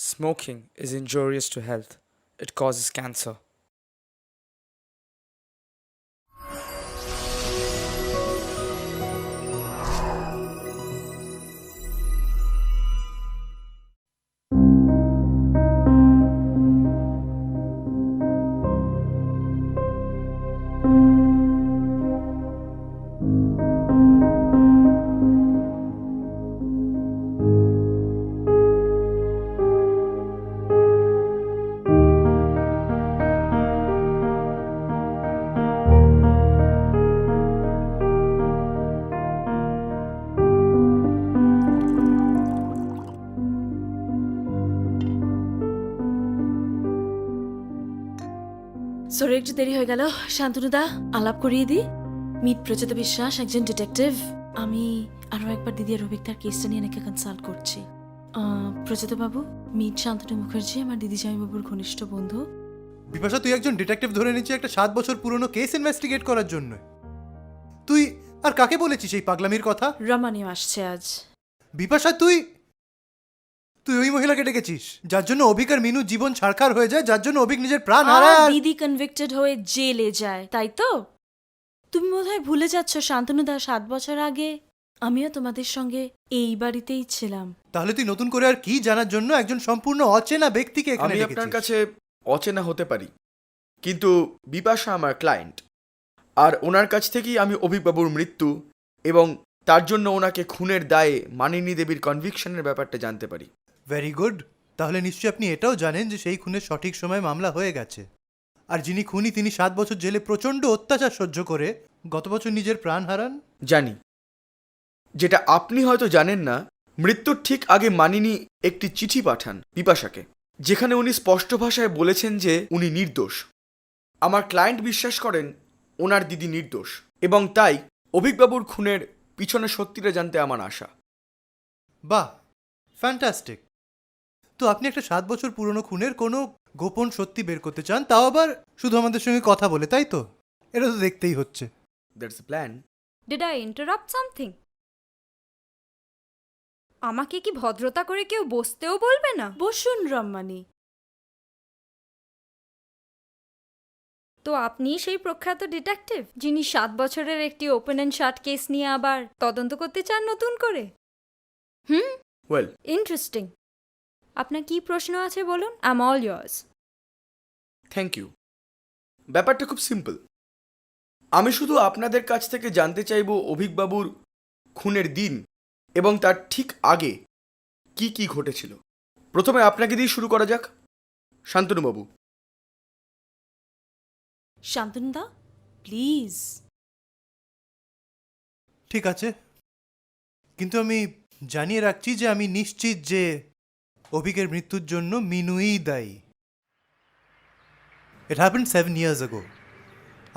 Smoking is injurious to health. It causes cancer. Sorry একটু দেরি হয়ে গেল। শান্তনুদা, আলাপ করিয়ে দিই। মিট প্রচেতা বিশ্বাস, একজন ডিটেকটিভ। আমি আরো একবার দিদি আর অভিক তার কেসটা নিয়ে নাকি কনসাল্ট করছি। প্রচেতা বাবু, মিট শান্তনু মুখার্জি আমার দিদি জামাইবাবুর ঘনিষ্ঠ বন্ধু। বিপাশা, তুই একজন ডিটেকটিভ ধরে নিচ্ছিস একটা 7 বছর পুরনো কেস ইনভেস্টিগেট করার জন্য। তুই আর কাকে বলেছিস এই পাগলামির কথা? রমানিও আসছে আজ। বিপাশা, তুই ওই মহিলাকে ডেকেছিস যার জন্য অভিক আর মিনু জীবন ছাড়খাড় হয়ে যায়, যার জন্য অভিক নিজের প্রাণ হারায়। দিদি কনভিক্টেড হয়ে জেলে যায়, তাই তো? তুমি বোধহয় ভুলে যাচ্ছ শান্তনুদা, 7 বছর আগে আমিও তোমাদের সঙ্গে এই বাড়িতেই ছিলাম। তাহলে তুই নতুন করে আর কি জানার জন্য একজন সম্পূর্ণ অচেনা ব্যক্তিকে এখানে আমি ডেকেছিস? আপনার কাছে অচেনা হতে পারি, কিন্তু বিপাশা আমার ক্লায়েন্ট, আর ওনার কাছ থেকেই আমি অভিকবাবুর মৃত্যু এবং তার জন্য ওনাকে খুনের দায়ে মানিনী দেবীর কনভিকশনের ব্যাপারটা জানতে পারি। Very good. তাহলে নিশ্চয়ই আপনি এটাও জানেন যে সেই খুনের সঠিক সময় মামলা হয়ে গেছে, আর যিনি খুনি তিনি 7 বছর জেলে প্রচণ্ড অত্যাচার সহ্য করে গত বছর নিজের প্রাণ হারান। জানি। যেটা আপনি হয়তো জানেন না, মৃত্যুর ঠিক আগে মানিনী একটি চিঠি পাঠান বিপাশাকে, যেখানে উনি স্পষ্ট ভাষায় বলেছেন যে উনি নির্দোষ। আমার ক্লায়েন্ট বিশ্বাস করেন ওনার দিদি নির্দোষ, এবং তাই অভিকবাবুর খুনের পিছনে সত্যিটা জানতে আমার আশা। বাহ, ফ্যান্টাস্টিক। তো আপনি একটা 7 বছর পুরনো খুনের কোনো গোপন সত্যি বের করতে চান, তাও আবার শুধু আমাদের সঙ্গে কথা বলে, তাই তো? এটা তো দেখতেই হচ্ছে। That's a plan. Did I interrupt something? আমাকে কি ভদ্রতা করে কেউ বসতেও বলবে না? বসুন রম্মানি। তো আপনি সেই প্রখ্যাত ডিটেকটিভ যিনি 7 বছরের একটি ওপেন অ্যান্ড শাট কেস নিয়ে আবার তদন্ত করতে চান নতুন করে? Well, interesting. আপনার কি প্রশ্ন আছে বলুন, I am all ears. Thank you. ব্যাপারটা খুব সিম্পল। আমি শুধু আপনাদের কাছ থেকে জানতে চাইব অভিকবাবুর খুনের দিন এবং তার ঠিক আগে কি কি ঘটেছিল। প্রথমে আপনাকে দিয়ে শুরু করা যাক, শান্তনুবাবু। শান্তনুদা, প্লিজ। ঠিক আছে, কিন্তু আমি জানিয়ে রাখছি যে আমি নিশ্চিত যে অভিকের মৃত্যুর জন্য মিনুই দায়ী। It happened 7 years ago।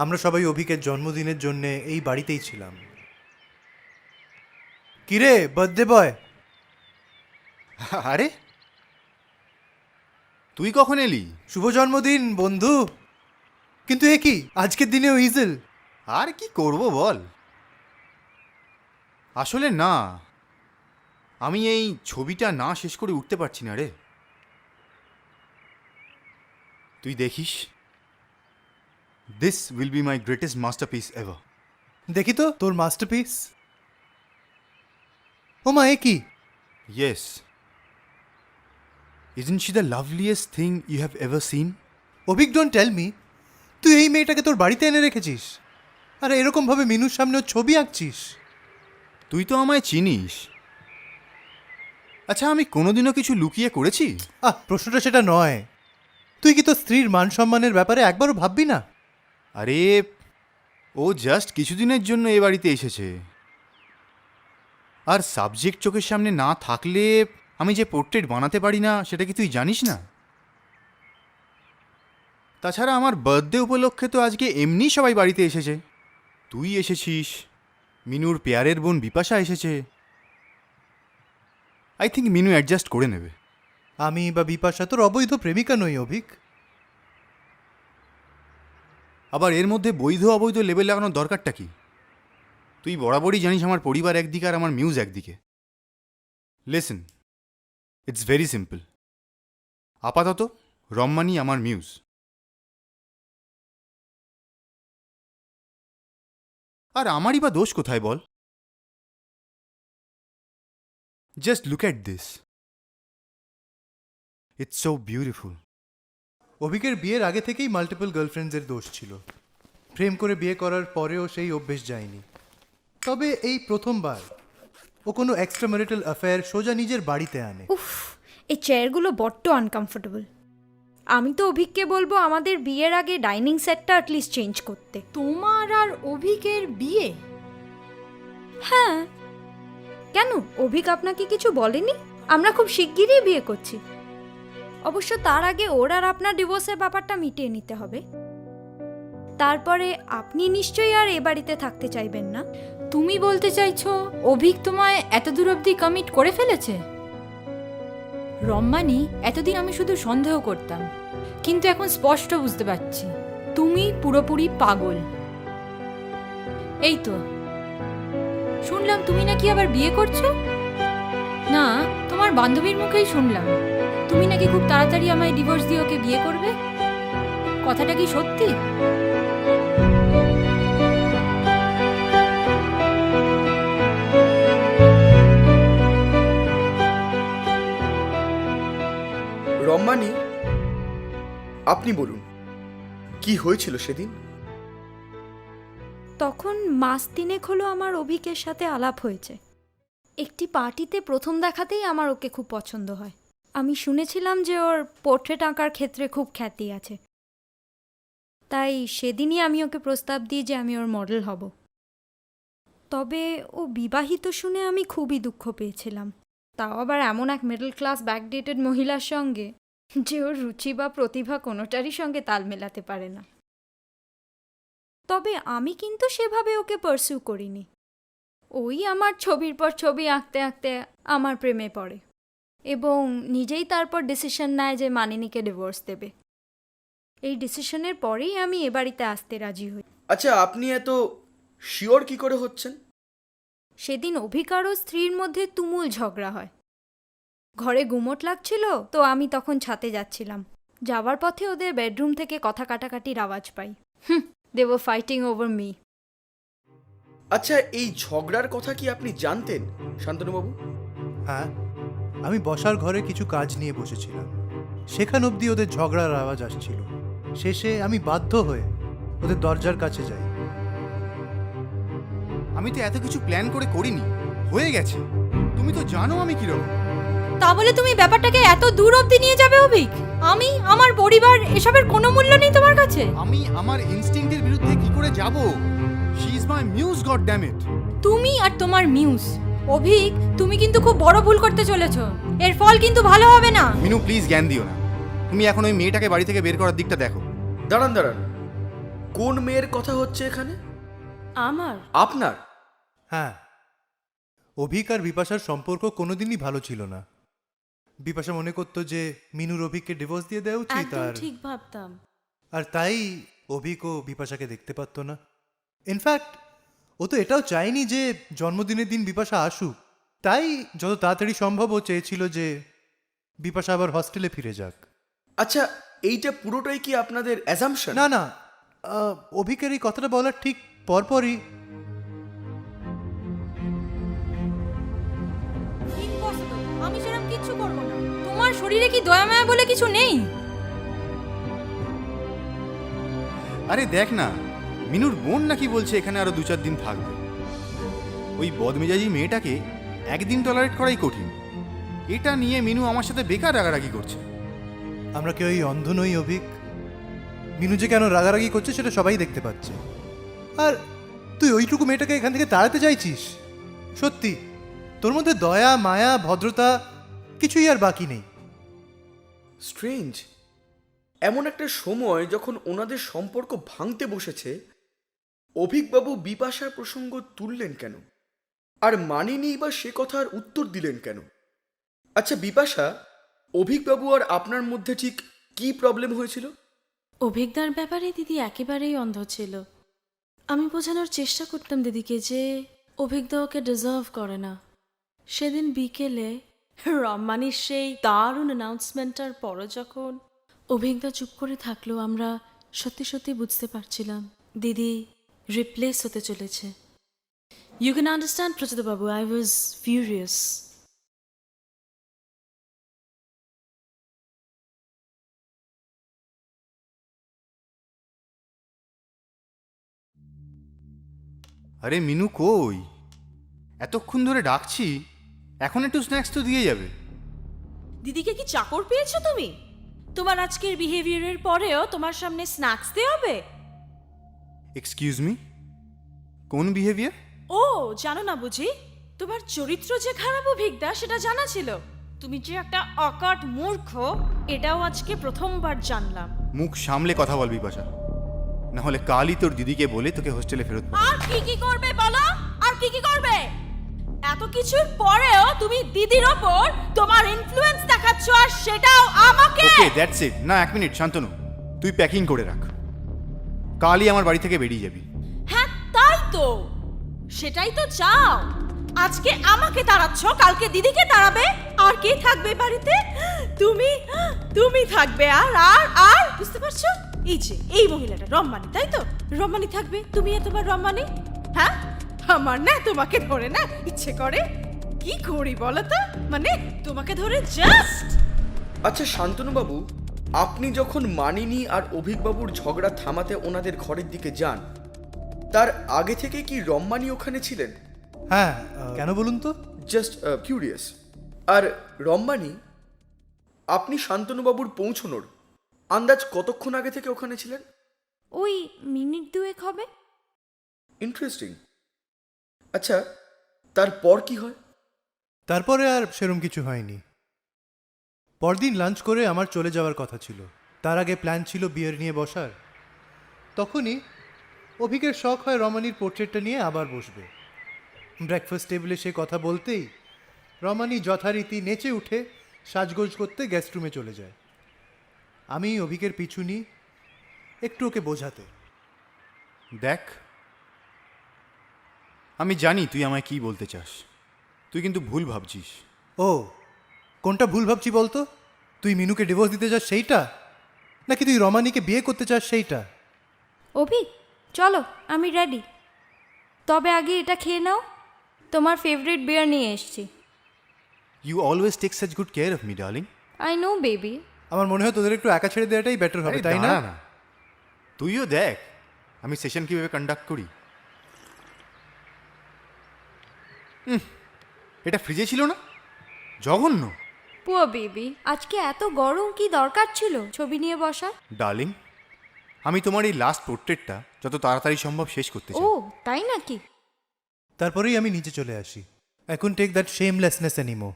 আমরা সবাই অভিকের জন্মদিনের জন্য এই বাড়িতেই ছিলাম। কিরে বার্থডে বয়? আরে তুই কখন এলি? শুভ জন্মদিন বন্ধু। কিন্তু এ কি, আজকের দিনেও ইজেল? আর কি করব বল, আসলে না, আমি এই ছবিটা না শেষ করে উঠতে পারছি না রে। তুই দেখিস, this will be my greatest masterpiece ever. দেখি তো তোর মাস্টারপিস। ও মা, এ কি? Yes, isn't she the loveliest thing you have ever seen? Abhik, don't tell me তুই এই মেয়েটাকে তোর বাড়িতে এনে রেখেছিস, আর এরকমভাবে মিনুর সামনে ওর ছবি আঁকছিস? তুই তো আমায় চিনিস। আচ্ছা, আমি কোনোদিনও কিছু লুকিয়ে করেছি? প্রশ্নটা সেটা নয়। তুই কি তোর স্ত্রীর মান সম্মানের ব্যাপারে একবারও ভাববি না? আরে ও জাস্ট কিছুদিনের জন্য এ বাড়িতে এসেছে, আর সাবজেক্ট চোখের সামনে না থাকলে আমি যে পোর্ট্রেট বানাতে পারি না সেটা কি তুই জানিস না? তাছাড়া আমার বার্থডে উপলক্ষে তো আজকে এমনি সবাই বাড়িতে এসেছে। তুই এসেছিস, মিনুর পেয়ারের বোন বিপাশা এসেছে। আই থিঙ্ক মিনু অ্যাডজাস্ট করে নেবে। আমি বা বিপাশা তোর অবৈধ প্রেমিকা নই অভিক। আবার এর মধ্যে বৈধ অবৈধ লেবেল লাগানোর দরকারটা কি? তুই বরাবরই জানিস আমার পরিবার একদিকে আর আমার মিউজ একদিকে। Listen, it's very simple. আপাতত রম্মানি আমার মিউজ। আর আমারই বা দোষ কোথায় বল? Just look at this, it's so beautiful. অভিকের বিয়ের আগে থেকেই মাল্টিপল গার্লফ্রেন্ডসের দোষ ছিল। প্রেম করে বিয়ে করার পরেও সেই অভ্যেস যায়নি। তবে এই প্রথমবার ও কোনো এক্সট্রা ম্যারিটাল অ্যাফেয়ার সোজা নিজের বাড়িতে আনে। উফ, এই চেয়ারগুলো বড্ড আনকমফোর্টেবল। আমি তো অভিককে বলবো আমাদের বিয়ের আগে ডাইনিং সেটটা অ্যাটলিস্ট চেঞ্জ করতে। তোমার আর অভিকের বিয়ে? হ্যাঁ, কেন অভিক আপনাকে কিছু বলেনি? আমরা খুব শিগগিরই বিয়ে করছি। অবশ্য তার আগে ওর আর আপনার ডিভোর্সের ব্যাপারটা মিটিয়ে নিতে হবে। তারপরে আপনি নিশ্চয়ই আর এ বাড়িতে থাকতে চাইবেন না। তুমি বলতে চাইছো অভিক তোমায় এত দূর অবধি কমিট করে ফেলেছে? রম্মানি, এতদিন আমি শুধু সন্দেহ করতাম, কিন্তু এখন স্পষ্ট বুঝতে পারছি তুমি পুরোপুরি পাগল। এই তো শুনলাম তুমি নাকি আবার বিয়ে করছো। না, তোমার বান্ধবীর মুখেই শুনলাম তুমি নাকি খুব তাড়াতাড়ি আমায় ডিভোর্স দিয়ে ওকে বিয়ে করবে। কথাটা কি সত্যি? রম্মানি, আপনি বলুন কি হয়েছিল সেদিন? তখন মাস তিনেক হলো আমার অভিকের সাথে আলাপ হয়েছে। একটি পার্টিতে প্রথম দেখাতেই আমার ওকে খুব পছন্দ হয়। আমি শুনেছিলাম যে ওর পোর্ট্রেট আঁকার ক্ষেত্রে খুব খ্যাতি আছে। তাই সেদিনই আমি ওকে প্রস্তাব দিই যে আমি ওর মডেল হব। তবে ও বিবাহিত শুনে আমি খুবই দুঃখ পেয়েছিলাম, তাও আবার এমন এক মিডল ক্লাস ব্যাকডেটেড মহিলার সঙ্গে যে ওর রুচি বা প্রতিভা কোনোটারই সঙ্গে তাল মেলাতে পারে না। তবে আমি কিন্তু সেভাবে ওকে পারসিউ করিনি। ওই আমার ছবির পর ছবি আঁকতে আঁকতে আমার প্রেমে পড়ে এবং নিজেই তারপর ডিসিশন নেয় যে মানিনীকে ডিভোর্স দেবে। এই ডিসিশনের পরেই আমি এ বাড়িতে আসতে রাজি হই। আচ্ছা, আপনি এত শিওর কি করে হচ্ছেন? সেদিন অভিকার ও স্ত্রীর মধ্যে তুমুল ঝগড়া হয়। ঘরে গুমোট লাগছিল, তো আমি তখন ছাতে যাচ্ছিলাম। যাওয়ার পথে ওদের বেডরুম থেকে কথা কাটাকাটির আওয়াজ পাই। They were fighting over me. আচ্ছা, এই ঝগড়ার কথা কি আপনি জানতেন শান্তনুবাবু? হ্যাঁ, আমি বসার ঘরে কিছু কাজ নিয়ে বসেছিলাম। সেখান অবধি ওদের ঝগড়ার আওয়াজ আসছিল। শেষে আমি বাধ্য হয়ে ওদের দরজার কাছে যাই। আমি তো এত কিছু প্ল্যান করে করিনি, হয়ে গেছে। তুমি তো জানো আমি কিরকম। তা বলে তুমি ব্যাপারটাকে এত দূর অবধি নিয়ে যাবে অভিক? আমি, আমার পরিবার, এসবের কোনো মূল্য নেই তোমার কাছে? আমি আমার ইনস্টিংক্টের বিরুদ্ধে কি করে যাব? She is my muse, god damn it. তুমি আর তোমার মিউজ। অভিক, তুমি কিন্তু খুব বড় ভুল করতে চলেছো। এর ফল কিন্তু ভালো হবে না। মিনু, প্লিজ জ্ঞান দিও না। তুমি এখন ওই মেয়েটাকে বাড়ি থেকে বের করার দিকটা দেখো। দাঁড়ান দাঁড়ান, কোন মেয়ের কথা হচ্ছে এখানে? আমার আপনার? হ্যাঁ, অভিক আর বিপাশার সম্পর্ক কোনোদিনই ভালো ছিল না। বিপাশা মনে করতো যে মিনুর অভিককে ডিভোর্স দিয়ে দেওয়া উচিত, একদম আর ঠিক ভাবতাম। আর তাই অভিক ও বিপাশাকে দেখতে পারতো না। ইনফ্যাক্ট ও তো এটাও চায়নি যে জন্মদিনের দিন বিপাশা আসুক। তাই যত তাড়াতাড়ি সম্ভব ও চেয়েছিল যে বিপাশা আবার হস্টেলে ফিরে যাক। আচ্ছা, এইটা পুরোটাই কি আপনাদের অ্যাজাম্পশন? না না, অভিকের এই কথাটা বলার ঠিক পরপরই Impossible! আমি সেরকম কিচ্ছু করব না। তোমার শরীরে কি দয়া মায়া বলে কিছু নেই? আরে দেখ না, মিনুর বোন নাকি বলছে এখানে আরো 2-4 দিন থাকবে। ওই বদমেজাজি মেয়েটাকে একদিন টলারেট করাই কঠিন। এটা নিয়ে মিনু আমার সাথে বেকার রাগারাগি করছে। আমরা কেউ এই অন্ধ নই অভিক। মিনু যে কেন রাগারাগি করছে সেটা সবাই দেখতে পাচ্ছে। আর তুই ওইটুকু মেয়েটাকে এখান থেকে তাড়াতে চাইছিস? সত্যি তোর মধ্যে দয়া, মায়া, ভদ্রতা কিছুই আর বাকি নেই। স্ট্রেঞ্জ, এমন একটা সময় যখন ওনাদের সম্পর্ক ভাঙতে বসেছে, অভিকবাবু বিপাশার প্রসঙ্গ তুললেন কেন? আর মানিনি বা সে কথার উত্তর দিলেন কেন? আচ্ছা বিপাশা, অভিকবাবু আর আপনার মধ্যে ঠিক কি প্রবলেম হয়েছিল? অভিজ্ঞতার ব্যাপারে দিদি একেবারেই অন্ধ ছিল। আমি বোঝানোর চেষ্টা করতাম দিদিকে যে অভিজ্ঞতা ওকে ডিজার্ভ করে না। সেদিন বিকেলে রম্মানির সেই দারুণ অ্যানাউন্সমেন্টটার পরও যখন অভিজ্ঞতা চুপ করে থাকলো, আমরা সত্যি সত্যি বুঝতে পারছিলাম দিদি রিপ্লেস হতে চলেছে। You can understand প্রচুত Babu, I was furious. আরে মিনু কই? এতক্ষণ ধরে ডাকছি, এখন একটু স্ন্যাক্স তো দিয়ে যাবে। দিদিকে কি চাকর পেয়েছো তুমি? তোমার আজকের বিহেভিয়ারের পরেও তোমার সামনে স্ন্যাক্স দিয়ে হবে? এক্সকিউজ মি, কোন বিহেভিয়ার? ও জানো না বুঝি? তোমার চরিত্র যে খারাপ অভিজ্ঞতা সেটা জানা ছিল। তুমি যে একটা অকাট মূর্খ এটাও আজকে প্রথমবার জানলাম। মুখ সামলে কথা বল বিপাশা, না হলে কালই তোর দিদিকে বলে তোকে হোস্টেলে ফেরত পাঠাবো। আর কি কি করবে বলো? আর কি কি করবে? এত কিছুর পরেও তুমি দিদির ওপর তোমার ইনফ্লুয়েন্স দেখাচ্ছ, আর সেটাও আমাকে। Okay that's it. না, 1 মিনিট শান্তনু, তুই প্যাকিং করে রাখ, কালই আমার বাড়ি থেকে বেরিয়ে যাবি। হ্যাঁ তাই তো, সেটাই তো চাও। আজকে আমাকে তাড়াচ্ছ, কালকে দিদিকে তাড়াবে। আর কে থাকবে বাড়িতে? তুমি তুমি থাকবে। আর আর আর বুঝতে পারছো? এই যে এই মহিলাটা রম্মানি, তাই তো? রম্মানি থাকবে, তুমি এতবার রম্মানি। হ্যাঁ, আমার না তোমাকে ধরে না ইচ্ছে করে কি করি বলো তো, মানে তোমাকে ধরে জাস্ট। আচ্ছা শান্তনুবাবু, আপনি যখন মানিনী আর অভিকবাবুর ঝগড়া থামাতে ওনাদের ঘরের দিকে যান, তার আগে থেকে কি রম্মানি ওখানে ছিলেন? হ্যাঁ, কেন বলুন তো? Just curious. আর রম্মানি, আপনি শান্তনুবাবুর পৌঁছনোর আন্দাজ কতক্ষণ আগে থেকে ওখানে ছিলেন? ওই মিনিট দুয়েক হবে। ইন্টারেস্টিং। আচ্ছা, তারপর কি হয়? তারপরে আর সেরম কিছু হয়নি। পরদিন লাঞ্চ করে আমার চলে যাওয়ার কথা ছিল। তার আগে প্ল্যান ছিল বিয়ার নিয়ে বসার। তখনই অভিকের শখ হয় রমানির পোর্ট্রেটটা নিয়ে আবার বসবে। ব্রেকফাস্ট টেবিলে সে কথা বলতেই রমানি যথারীতি নেচে উঠে সাজগোজ করতে গেস্ট রুমে চলে যায়। আমি অভিকের পিছু নিই একটু ওকে বোঝাতে। দেখ, আমি জানি তুই আমায় কি বলতে চাস, তুই কিন্তু ভুল ভাবছিস। ও, কোনটা ভুল ভাবছি বলতো? তুই মিনুকে ডিভোর্স দিতে চাস সেইটা, নাকি তুই রমানিকে বিয়ে করতে চাস সেইটা? অভি চলো, আমি রেডি। তবে আগে এটা খেয়ে নাও, তোমার ফেভারিট বিয়ার নিয়ে এসছি। You always take such good care of me darling. I know baby. আমার মনে হয় তোদের একটু একা ছেড়ে দেওয়াটাই বেটার হবে, তাই না? তুইও দেখ আমি সেশন কিভাবে কন্ডাক্ট করি। এটা ফ্রিজে ছিল না? জঘন্য। পুয়ার বেবি, আজকে এত গরম কি দরকার ছিল ছবি নিয়ে বসার? ডার্লিং, আমি তোমার এই লাস্ট পোর্ট্রেটটা যত তাড়াতাড়ি সম্ভব শেষ করতে ও চাই। তাই নাকি? তারপরেই আমি নিচে চলে আসি। এখন টেক দ্যাট শেমলেসনেস এনিমো।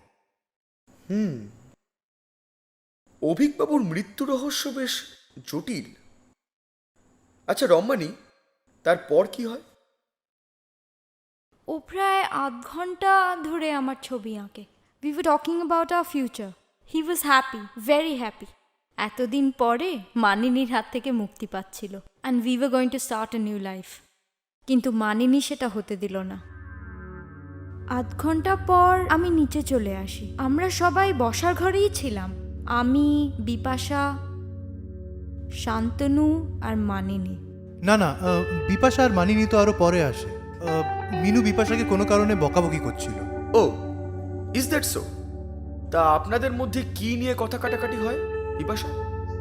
অভিকবাবুর মৃত্যু রহস্য বেশ জটিল। আচ্ছা রম্মানি, তারপর কি হয়? ও প্রায় আধ ঘন্টা ধরে আমার ছবি আঁকে। We were talking about our future. He was happy, very happy. এতদিন পরে মানিনীর হাত থেকে মুক্তি পাচ্ছিল, and we were going to start a new life. কিন্তু মানিনী সেটা হতে দিল না। আধ ঘন্টা পর আমি নিচে চলে আসি। আমরা সবাই বসার ঘরেই ছিলাম, আমি, বিপাশা, শান্তনু আর মানিনী। না না, বিপাশা আর মানিনি তো আরো পরে আসে। মিনু বিপাশাকে কোনো কারণে বকাবকি করছিল। ও, ইজ দ্যাট সো? তা আপনাদের মধ্যে কি নিয়ে কথা কাটাকাটি হয় বিপাশা?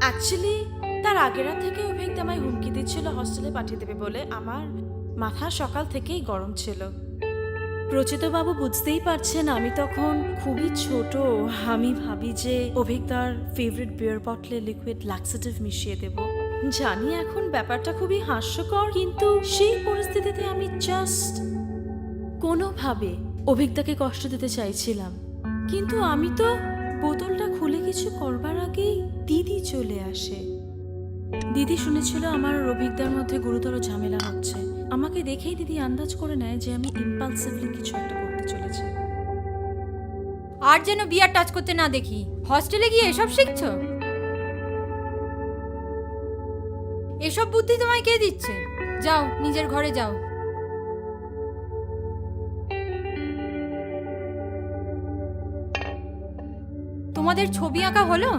অ্যাকচুয়ালি তার আগের রাত থেকে অভিজ্ঞতা আমায় হুমকি দিচ্ছিল হোস্টেলে পাঠিয়ে দেবে বলে। আমার মাথা সকাল থেকেই গরম ছিল। প্রচিতবাবু বুঝতেই পারছেন আমি তখন খুবই ছোট। আমি ভাবি যে অভিজ্ঞতার ফেভারিট বিয়ার বটলে লিকুইড ল্যাক্সেটিভ মিশিয়ে দেব। জানি এখন ব্যাপারটা খুবই হাস্যকর, কিন্তু সেই পরিস্থিতিতে আমি জাস্ট কোনোভাবে অভিজ্ঞতাকে কষ্ট দিতে চাইছিলাম। কিন্তু আমি তো বোতলটা খুলে কিছু করবার আগেই দিদি চলে আসে। দিদি শুনেছিল আমার আর অভিজ্ঞতার মধ্যে গুরুতর ঝামেলা হচ্ছে। আমাকে দেখেই দিদি আন্দাজ করে নেয় যে আমি ইম্পালসিভলি কিছু একটা করতে চলেছি। আর যেন বিয়ার টাচ করতে না দেখি। হস্টেলে গিয়ে এসব শিখছো? এসব বুদ্ধি তোমায় কে দিচ্ছে? যাও নিজের ঘরে যাও। তোমাদের ছবি আঁকা হলো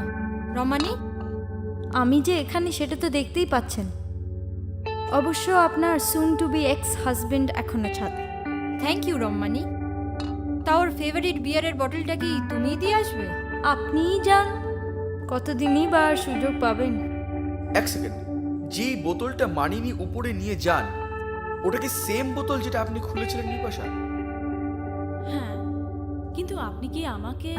রমানি? আমি যে এখানে সেটা তো দেখতেই পাচ্ছেন। অবশ্য আপনার soon to be ex husband এখনো ছাদে। Thank you Ramani. তা ওর ফেভারিট বিয়ারের বটলটা কি তুমিই দিয়ে আসবে? আপনিই যান, কতদিনই বা আর সুযোগ পাবেন। এক সেকেন্ড, যেই বোতলটা মানিনি উপরে নিয়ে যান ওটা কি সেম বোতল যেটা আপনি খুলেছিলেন বিপাশা? হ্যাঁ, কিন্তু আপনি কি আমাকে...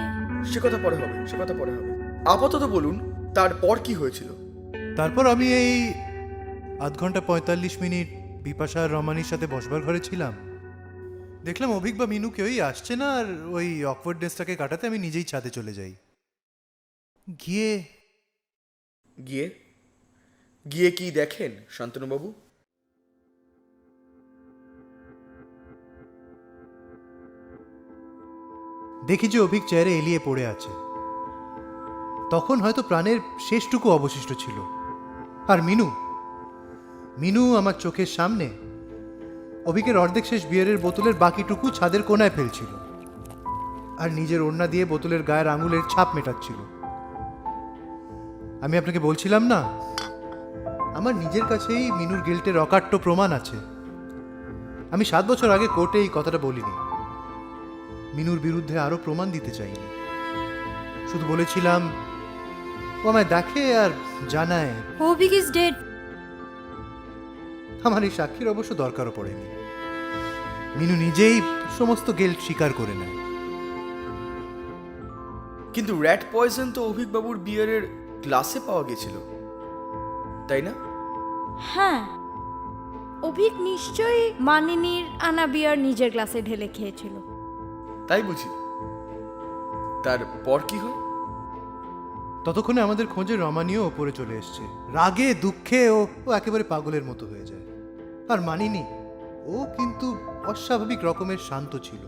সে কথা পরে হবে, সে কথা পরে হবে। আপাতত বলুন তারপর কি হয়েছিল? তারপর আমি এই 0.5 ঘন্টা 45 মিনিট বিপাশা আর রমানির সাথে বসবার ঘরে ছিলাম। দেখলাম অভিক বা মিনু কেউই আসছে না, আর ওই অকওয়ার্ডনেসটাকে কাটাতে আমি নিজেই ছাদে চলে যাই। গিয়ে গিয়ে গিয়ে কি দেখেন শান্তনুবাবু? দেখি যে অভিক চেয়ারে এলিয়ে পড়ে আছে। তখন হয়তো প্রাণের শেষটুকু অবশিষ্ট ছিল। আর মিনু মিনু আমার চোখের সামনে অভিকের অর্ধেক শেষ বিয়ারের বোতলের বাকিটুকু ছাদের কোনায় ফেলছিল, আর নিজের ওড়না দিয়ে বোতলের গায়ের আঙুলের ছাপ মেটাচ্ছিল। আমি আপনাকে বলছিলাম না, আমার নিজের কাছেই মিনুর গিল্টের অকাট্য প্রমাণ আছে। আমি 7 বছর আগে কোর্টে এই কথাটা বলিনি, মিনুর বিরুদ্ধে আরো প্রমাণ দিতে চাইনি। শুধু বলেছিলাম ও আমায় দেখে আর জানায়। Abhik is dead. আমার এই সাক্ষীর অবশ্য দরকারও পড়েনি। মিনু নিজেই সমস্ত গিল্ট স্বীকার করে নেয়। কিন্তু র্যাট পয়জন তো অভিকবাবুর বিয়ারের গ্লাসে পাওয়া গেছিল, তাই না? হ্যাঁ, অভিক নিশ্চয়ই মানিনীর আনা বিয়ার নিজের গ্লাসে ঢেলে খেয়েছিল। তাই বুঝি? তারপর কি হয়? ততক্ষণে আমাদের খোঁজে রমানিও ওপরে চলে এসছে। রাগে দুঃখে ও একেবারে পাগলের মতো হয়ে যায়। আর মানিনি, ও কিন্তু অস্বাভাবিক রকমের শান্ত ছিল।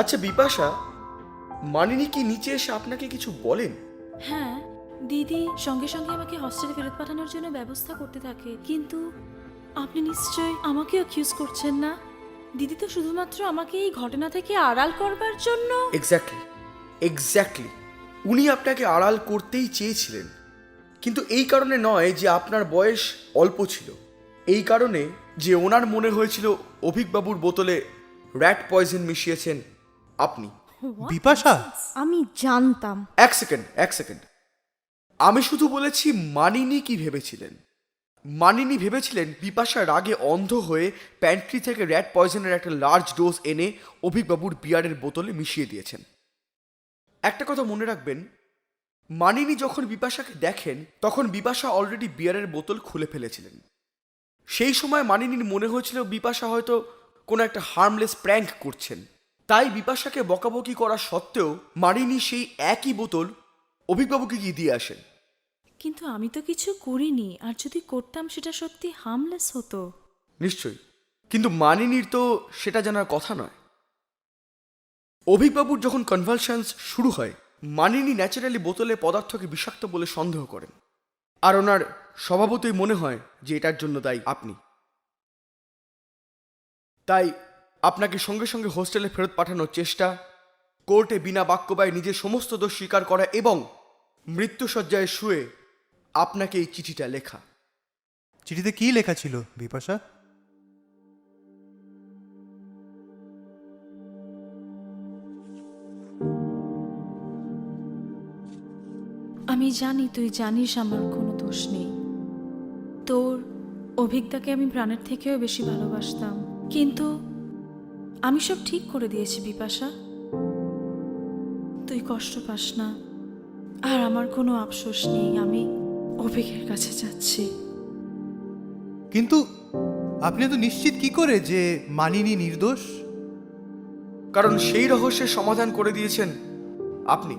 আচ্ছা বিপাশা, মানিনি কি নিচে এসে আপনাকে কিছু বলেন? হ্যাঁ, দিদি সঙ্গে সঙ্গে আমাকে হস্টেলে ফেরত পাঠানোর জন্য ব্যবস্থা করতে থাকে। কিন্তু আপনি নিশ্চয়ই আমাকে অ্যাকিউজ করছেন না? দিদি তো শুধুমাত্র আমাকে এই ঘটনা থেকে আড়াল করবার জন্য... এক্স্যাক্টলি উনি আপনাকে আড়াল করতেই চেয়েছিলেন, কিন্তু এই কারণে নয় যে আপনার বয়স অল্প ছিল, এই কারণে যে ওনার মনে হয়েছিল অভিকবাবুর বোতলে র্যাট পয়জন মিশিয়েছেন আপনি। বিপাশা, আমি জানতাম। এক সেকেন্ড, আমি শুধু বলেছি মানিনি কি ভেবেছিলেন। মানিনি ভেবেছিলেন বিপাশা রাগে অন্ধ হয়ে প্যান্ট্রি থেকে র্যাট পয়জনের একটা লার্জ ডোজ এনে অভিকবাবুর বিয়ারের বোতলে মিশিয়ে দিয়েছেন। একটা কথা মনে রাখবেন, মানিনি যখন বিপাশাকে দেখেন তখন বিপাশা অলরেডি বিয়ারের বোতল খুলে ফেলেছিলেন। সেই সময় মানিনির মনে হয়েছিল বিপাশা হয়তো কোনো একটা হার্মলেস প্র্যাঙ্ক করছেন, তাই বিপাশাকে বকাবকি করা সত্ত্বেও মানিনি সেই একই বোতল অভিকবাবুকে গিয়ে দিয়ে আসেন। কিন্তু আমি তো কিছু করিনি, আর যদি করতাম সেটা সত্যি হার্মলেস হতো। নিশ্চয়ই, কিন্তু মানিনির তো সেটা জানার কথা নয়। অভিকবাবুর যখন কনভালশনস শুরু হয়, মানিনি ন্যাচারালি বোতলের পদার্থকে বিষাক্ত বলে সন্দেহ করেন, আর ওনার স্বভাবতই মনে হয় যে এটার জন্য দায়ী আপনি। তাই আপনাকে সঙ্গে সঙ্গে হোস্টেলে ফেরত পাঠানোর চেষ্টা, কোর্টে বিনা বাক্যবায় নিজের সমস্ত দোষ স্বীকার করা এবং মৃত্যুশয্যায় শুয়ে আপনাকে এই চিঠিটা লেখা। চিঠিতে কি লেখা ছিল বিপাশা? আমি জানি তুই জানিস আমার কোনো দোষ নেই। তোর অভিজ্ঞতাকে আমি প্রাণের থেকেও বেশি ভালোবাসতাম, কিন্তু আমি সব ঠিক করে দিয়েছি বিপাশা। তুই কষ্ট পাস না, আর আমার কোনো আফসোস নেই। আমি অভিজ্ঞের কাছে যাচ্ছি। কিন্তু আপনি তো নিশ্চিত কি করে যে মানিনি নির্দোষ? কারণ সেই রহস্যের সমাধান করে দিয়েছেন আপনি।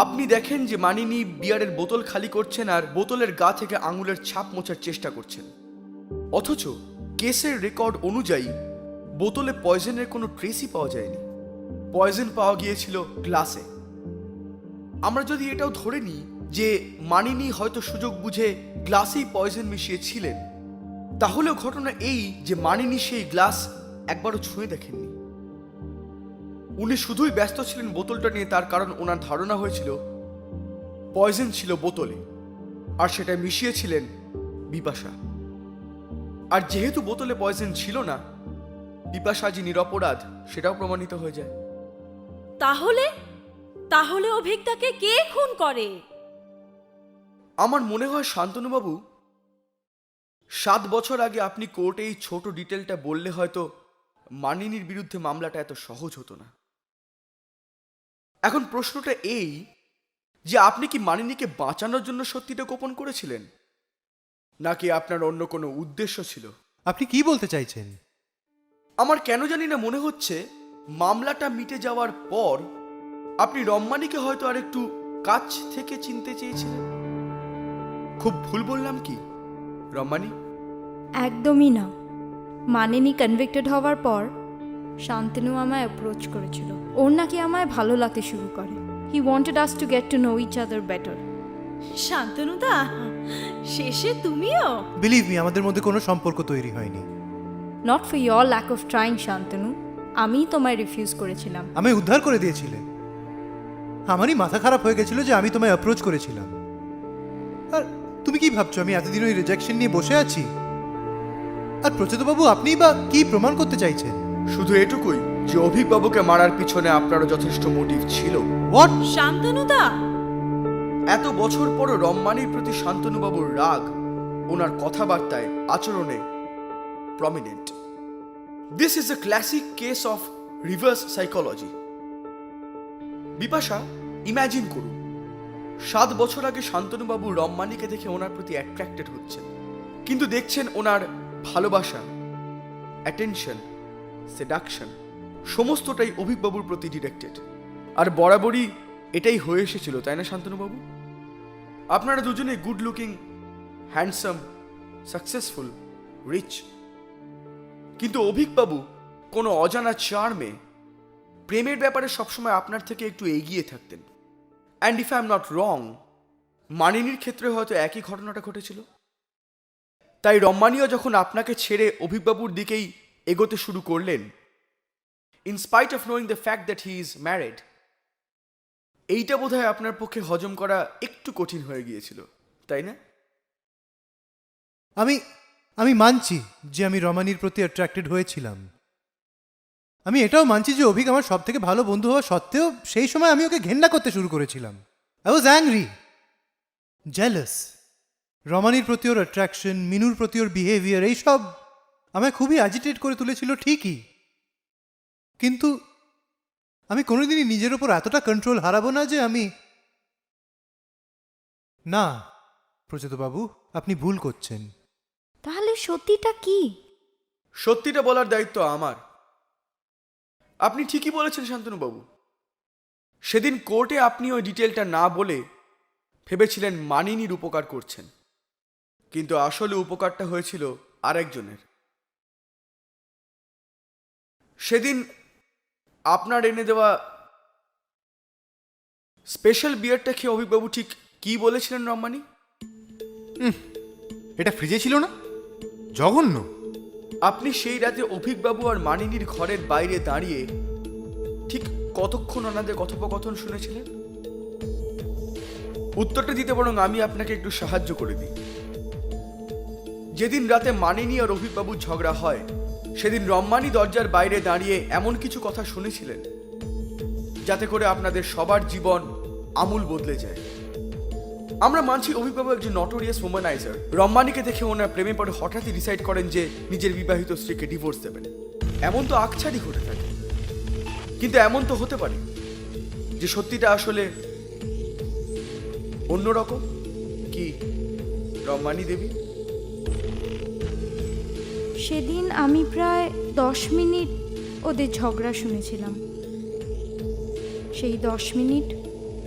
আপনি দেখেন যে মানিনি বিয়ারের বোতল খালি করছেন আর বোতলের গা থেকে আঙুলের ছাপ মোছার চেষ্টা করছেন, অথচ কেসের রেকর্ড অনুযায়ী বোতলে পয়জনের কোনো ট্রেসই পাওয়া যায়নি। পয়জন পাওয়া গিয়েছিল গ্লাসে। আমরা যদি এটাও ধরে নিই যে মানিনি হয়তো সুযোগ বুঝে গ্লাসেই পয়জন মিশিয়েছিলেন, তাহলেও ঘটনা এই যে মানিনি সেই গ্লাস একবারও ছুঁয়ে দেখেননি। উনি শুধুই ব্যস্ত ছিলেন বোতলটা নিয়ে, তার কারণ ওনার ধারণা হয়েছিল পয়জন ছিল বোতলে, আর সেটা মিশিয়েছিলেন বিপাশা। আর যেহেতু বোতলে পয়জন ছিল না, বিপাশা যে নিরপরাধ সেটাও প্রমাণিত হয়ে যায়। তাহলে তাহলে অভিকটাকে কে খুন করে? আমার মনে হয় শান্তনুবাবু, 7 বছর আগে আপনি কোর্টে এই ছোট ডিটেলটা বললে হয়তো মানিনীর বিরুদ্ধে মামলাটা এত সহজ হতো না। এখন প্রশ্নটা এই যে আপনি কি মানিনীকে বাঁচানোর জন্য সত্যিটা গোপন করেছিলেন, নাকি আপনার অন্য কোনো উদ্দেশ্য ছিল? আপনি কি বলতে চাইছেন? আমার কেন জানি না মনে হচ্ছে মামলাটা মিটে যাওয়ার পর আপনি রম্মানীকে হয়তো আর একটু কাছ থেকে চিনতে চেয়েছিলেন। খুব ভুল বললাম কি রম্মানী? একদমই না। মানিনী কনভিক্টেড হওয়ার পর শান্তনু আমায় অ্যাপ্রোচ করেছিল। ওর নাকি আমায় ভালো লাগতে শুরু করে। He wanted us to get to know each other better. শান্তনুদা, শেষে তুমিও? বিলিভ মি, আমাদের মধ্যে কোনো সম্পর্ক তৈরি হয়নি। Not for your lack of trying Shantanu. আমিই তোমায় রিফিউজ করেছিলাম। আমি উদ্ধার করে দিয়েছিলে। আমারই মাথা খারাপ হয়ে গেছিল যে আমি তোমায় অ্যাপ্রোচ করেছিলাম। আর তুমি কি ভাবছো আমি এতদিন ওই রিজেকশন নিয়ে বসে আছি? আর প্রচেতবাবু, আপনিই বা কি প্রমাণ করতে চাইছেন? শুধু এটুকুই যে অভিকবাবুকে মারার পিছনে আপনারও যথেষ্ট মোটিভ ছিল। হোয়াট? শান্তনুদা, এত বছর পরও রম্মানীর প্রতি শান্তনুবাবুর রাগ ওনার কথাবার্তায়, আচরণে prominent. This is a classic case of reverse psychology. Bipasha, imagine করুন 7 বছর আগে শান্তনুবাবু রম্মানীকে দেখে ওনার প্রতি অ্যাট্রাক্টেড হচ্ছেন, কিন্তু দেখছেন ওনার ভালোবাসা, অ্যাটেনশন, সেডাকশন সমস্তটাই অভিকবাবুর প্রতি ডিরেক্টেড। আর বরাবরই এটাই হয়ে এসেছিল, তাই না শান্তনুবাবু? আপনারা দুজনেই good looking, handsome, successful, rich, কিন্তু অভিকবাবু কোনো অজানা চার্মে প্রেমের ব্যাপারে সবসময় আপনার থেকে একটু এগিয়ে থাকতেন। And if I am not wrong, মানিনীর ক্ষেত্রে হয়তো একই ঘটনাটা ঘটেছিল। তাই রম্মানীও যখন আপনাকে ছেড়ে অভিকবাবুর দিকেই এগোতে শুরু করলেন, in spite of knowing the fact that he is married, এইটা বোধহয় আপনার পক্ষে হজম করা একটু কঠিন হয়ে গিয়েছিল, তাই না? আমি মানছি যে আমি রমানীর প্রতি অ্যাট্রাক্টেড হয়েছিলাম। আমি এটাও মানছি যে অভিক আমার সব থেকে ভালো বন্ধু হওয়া সত্ত্বেও সেই সময় আমি ওকে ঘেন্না করতে শুরু করেছিলাম। I was angry, jealous. রমানীর প্রতি ওর অ্যাট্রাকশন, মিনুর প্রতি ওর বিহেভিয়ার, এইসব আমায় খুবই অ্যাজিটেট করে তুলেছিল ঠিকই, কিন্তু আমি কোনোদিনই নিজের ওপর এতটা কন্ট্রোল হারাবো না যে আমি... না প্রচেতবাবু, আপনি ভুল করছেন। তাহলে সত্যিটা কি? সত্যিটা বলার দায়িত্ব আমার। আপনি ঠিকই বলেছেন শান্তনুবাবু। সেদিন কোর্টে আপনি ওই ডিটেলটা না বলে ভেবেছিলেন মানিনীর উপকার করছেন, কিন্তু আসলে উপকারটা হয়েছিল আরেকজনের। সেদিন আপনার এনে দেওয়া স্পেশাল বিয়ারটা খেয়ে অভিকবাবু ঠিক কি বলেছিলেন রম্মানী? এটা ফ্রিজে ছিল না? জঘন্য। আপনি সেই রাতে অভিকবাবু আর মানিনীর ঘরের বাইরে দাঁড়িয়ে ঠিক কতক্ষণ ওনাদের কথোপকথন শুনেছিলেন? উত্তরটা দিতে বরং আমি আপনাকে একটু সাহায্য করে দিই। যেদিন রাতে মানিনী আর অভিকবাবুর ঝগড়া হয়, সেদিন রম্মানী দরজার বাইরে দাঁড়িয়ে এমন কিছু কথা শুনেছিলেন যাতে করে আপনাদের সবার জীবন আমূল বদলে যায়। আমরা মানছি অভিকবাবু একজন নটোরিয়াস ওম্যানাইজার। রম্মানীকে দেখে ওনার প্রেমে পড়ে হঠাৎই ডিসাইড করেন যে নিজের বিবাহিত স্ত্রীকে ডিভোর্স দেবেন। এমন তো আকছাড়ি ঘটে থাকে, কিন্তু এমন তো হতে পারে যে সত্যিটা আসলে অন্যরকম। কি রম্মানী দেবী? সেদিন আমি প্রায় 10 মিনিট ওদের ঝগড়া শুনেছিলাম। সেই 10 মিনিট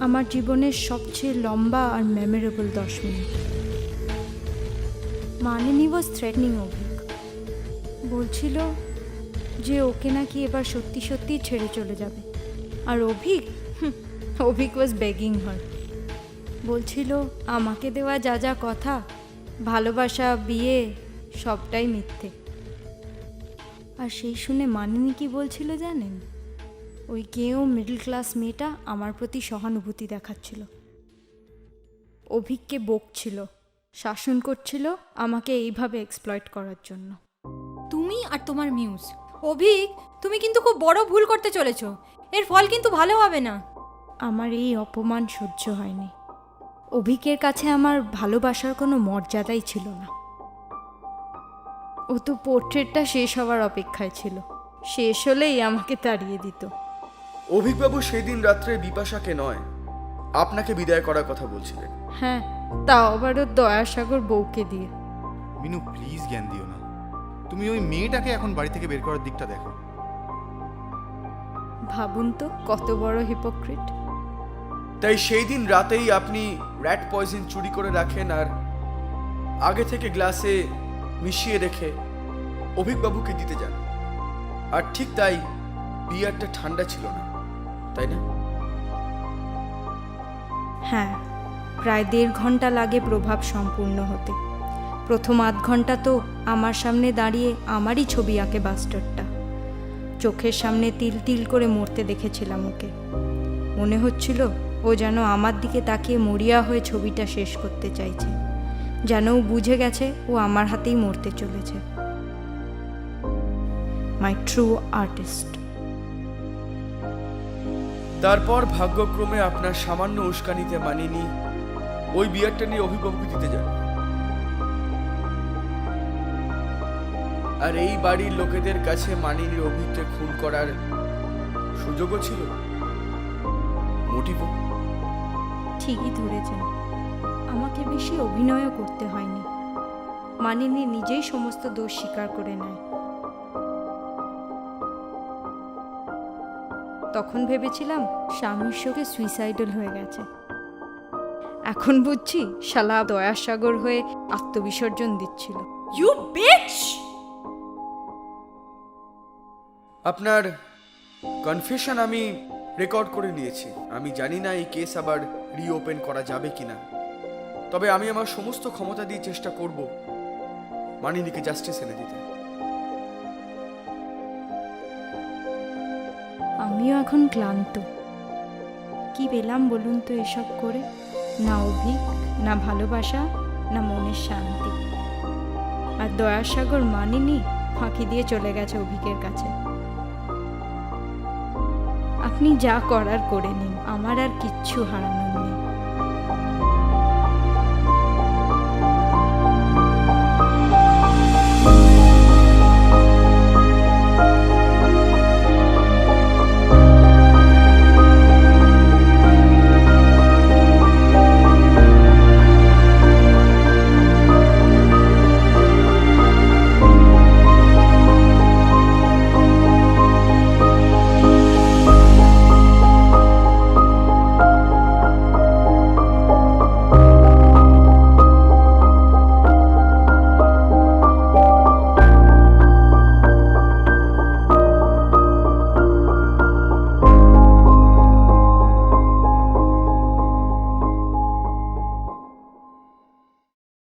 আমার জীবনের সবচেয়ে লম্বা আর মেমোরেবল 10 মিনিট। মানিনী ওয়াজ থ্রেটনিং অভিক। বলছিল যে ওকে নাকি এবার সত্যি সত্যি ছেড়ে চলে যাবে। আর অভিক ওয়াজ বেগিং হার। বলছিল আমাকে দেওয়া যা যা কথা, ভালোবাসা, বিয়ে, সবটাই মিথ্যে। আর সেই শুনে মানিনী কি বলছিল জানেন? ও ওই গেঁয়ো মিডল ক্লাস মেয়েটা আমার প্রতি সহানুভূতি দেখাচ্ছিল, অভিককে বকছিল, শাসন করছিল আমাকে এইভাবে এক্সপ্লয়েট করার জন্য। তুমি আর তোমার মিউজ। অভিক, তুমি কিন্তু খুব বড় ভুল করতে চলেছো। এর ফল কিন্তু ভালো হবে না। আমার এই অপমান সহ্য হয়নি। অভিকের কাছে আমার ভালোবাসার কোনো মর্যাদাই ছিল না। ও তো পোর্ট্রেটটা শেষ হওয়ার অপেক্ষায় ছিল, শেষ হলেই আমাকে তাড়িয়ে দিত। অভিকবাবু সেদিন রাত্রে বিপাশাকে নয়, আপনাকে বিদায় করার কথা বলছিলেন। হ্যাঁ, তাও আবার ওর দয়াসাগর বউকে দিয়ে। মিনু প্লিজ জ্ঞান দিও না। তুমি ওই মেয়েটাকে এখন বাড়ি থেকে বের করার দিকটা দেখো। ভাবুন তো কত বড় হিপোক্রিট। তাই সেই দিন রাতেই আপনি র্যাট পয়জন চুরি করে রাখেন আর আগে থেকে গ্লাসে মিশিয়ে রেখে অভিকবাবুকে দিতে যান। আর ঠিক তাই বিয়ারটা ঠান্ডা ছিল না, তাই না? হ্যাঁ, প্রায় 1.5 ঘন্টা লাগে প্রভাব সম্পূর্ণ হতে। প্রথম আধ ঘন্টা তো আমার সামনে দাঁড়িয়ে আমারই ছবি আঁকে বাস্টারটা। চোখের সামনে তিল তিল করে মরতে দেখেছিলাম ওকে। মনে হচ্ছিল ও যেন আমার দিকে তাকিয়ে মরিয়া হয়ে ছবিটা শেষ করতে চাইছে, যেন ও বুঝে গেছে ও আমার হাতেই মরতে চলেছে। মাই ট্রু আর্টিস্ট। তারপর ভাগ্যক্রমে আপনার সামান্য উস্কানিতে মানিনি ওই বিয়ারটা নিয়ে অভিকবাবুকে দিতে যান। আর এই বাড়ির লোকেদের কাছে মানিনীর অভিককে খুন করার সুযোগও ছিল, মোটিভও। ঠিকই ধরেছেন, আমাকে বেশি অভিনয়ও করতে হয়নি। মানিনী নিজেই সমস্ত দোষ স্বীকার করে নেয়। তখন ভেবেছিলাম স্বামীর শোকে সুইসাইডাল হয়ে গেছে। এখন বুঝছি শালা দয়াসাগর হয়ে আত্মবিসর্জন দিচ্ছিল। You bitch! আপনার কনফেশন আমি রেকর্ড করে নিয়েছি। আমি জানি না এই কেস আবার রিওপেন করা যাবে কিনা, তবে আমি আমার সমস্ত ক্ষমতা দিয়ে চেষ্টা করব মানিনীকে জাস্টিস এনে দিতে। আমিও এখন ক্লান্ত। কি পেলাম বলুন তো এসব করে? না অভিক, না ভালোবাসা, না মনের শান্তি। আর দয়াসাগর মানিনি ফাঁকি দিয়ে চলে গেছে অভিকের কাছে। আপনি যা করার করে নিন, আমার আর কিচ্ছু হারানো